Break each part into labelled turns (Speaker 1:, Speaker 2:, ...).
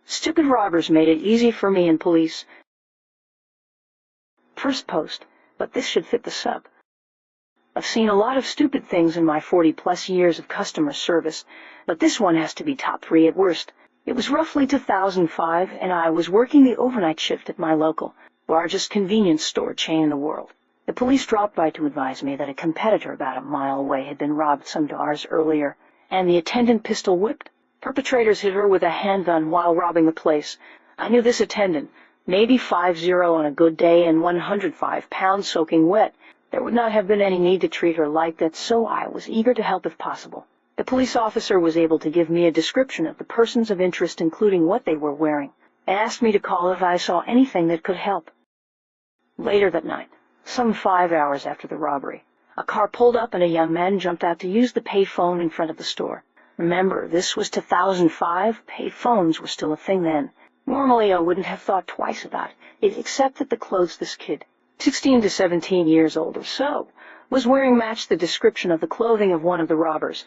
Speaker 1: Stupid robbers made it easy for me and police. First post, but this should fit the sub. I've seen a lot of stupid things in my 40-plus years of customer service, but this one has to be top 3 at worst. It was roughly 2005, and I was working the overnight shift at my local, largest convenience store chain in the world. The police dropped by to advise me that a competitor about a mile away had been robbed some hours earlier, and the attendant pistol whipped. Perpetrators hit her with a handgun while robbing the place. I knew this attendant, maybe 5'0" on a good day and 105 pounds soaking wet. There would not have been any need to treat her like that, so I was eager to help if possible. The police officer was able to give me a description of the persons of interest, including what they were wearing, and asked me to call if I saw anything that could help. Later that night, some 5 hours after the robbery, a car pulled up and a young man jumped out to use the pay phone in front of the store. Remember, this was 2005. Pay phones were still a thing then. Normally, I wouldn't have thought twice about it, except that the clothes this kid, 16 to 17 years old or so, was wearing matched the description of the clothing of one of the robbers.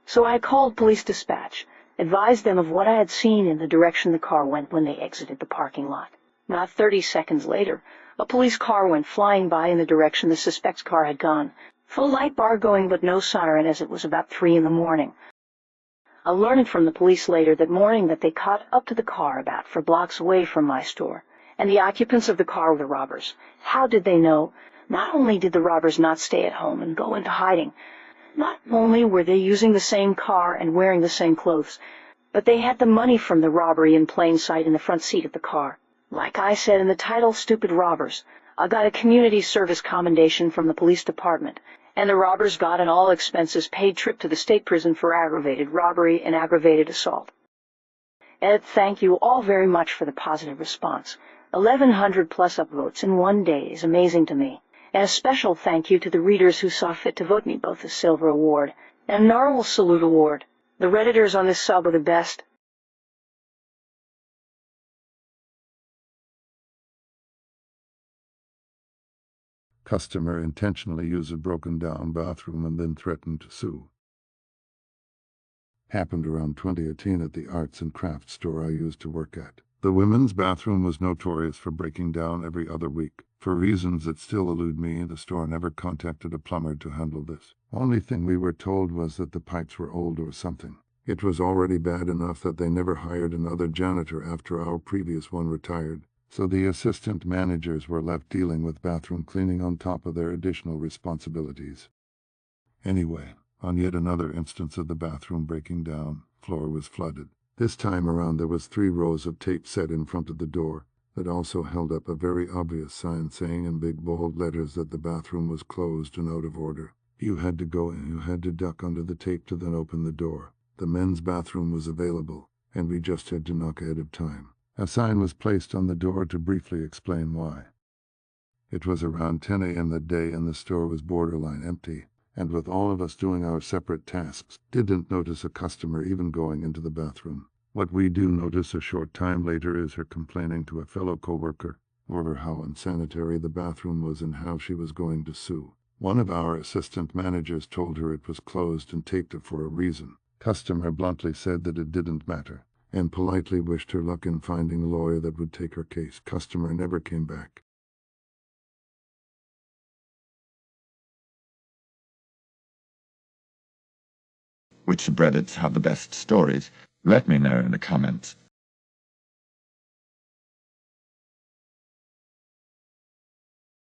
Speaker 1: So I called police dispatch, advised them of what I had seen in the direction the car went when they exited the parking lot. Not 30 seconds later, a police car went flying by in the direction the suspect's car had gone. Full light bar going but no siren, as it was about 3 in the morning. I learned from the police later that morning that they caught up to the car about 4 blocks away from my store, and the occupants of the car were the robbers. How did they know? Not only did the robbers not stay at home and go into hiding, not only were they using the same car and wearing the same clothes, but they had the money from the robbery in plain sight in the front seat of the car. Like I said in the title, Stupid Robbers, I got a community service commendation from the police department, and the robbers got an all-expenses-paid trip to the state prison for aggravated robbery and aggravated assault. Ed, thank you all very much for the positive response. 1,100-plus upvotes in one day is amazing to me. And a special thank you to the readers who saw fit to vote me both a Silver Award and a Narwhal Salute Award. The Redditors on this sub are the best.
Speaker 2: Customer intentionally used a broken-down bathroom and then threatened to sue. Happened around 2018 at the arts and crafts store I used to work at. The women's bathroom was notorious for breaking down every other week. For reasons that still elude me, the store never contacted a plumber to handle this. Only thing we were told was that the pipes were old or something. It was already bad enough that they never hired another janitor after our previous one retired, so the assistant managers were left dealing with bathroom cleaning on top of their additional responsibilities. Anyway, on yet another instance of the bathroom breaking down, floor was flooded. This time around there was 3 rows of tape set in front of the door that also held up a very obvious sign saying in big bold letters that the bathroom was closed and out of order. You had to go in, you had to duck under the tape to then open the door. The men's bathroom was available, and we just had to knock ahead of time. A sign was placed on the door to briefly explain why. It was around 10 a.m. that day and the store was borderline empty, and with all of us doing our separate tasks, didn't notice a customer even going into the bathroom. What we do notice a short time later is her complaining to a fellow coworker over how unsanitary the bathroom was and how she was going to sue. One of our assistant managers told her it was closed and taped it for a reason. Customer bluntly said that it didn't matter, and politely wished her luck in finding a lawyer that would take her case. Customer never came back.
Speaker 3: Which subreddits have the best stories? Let me know in the comments.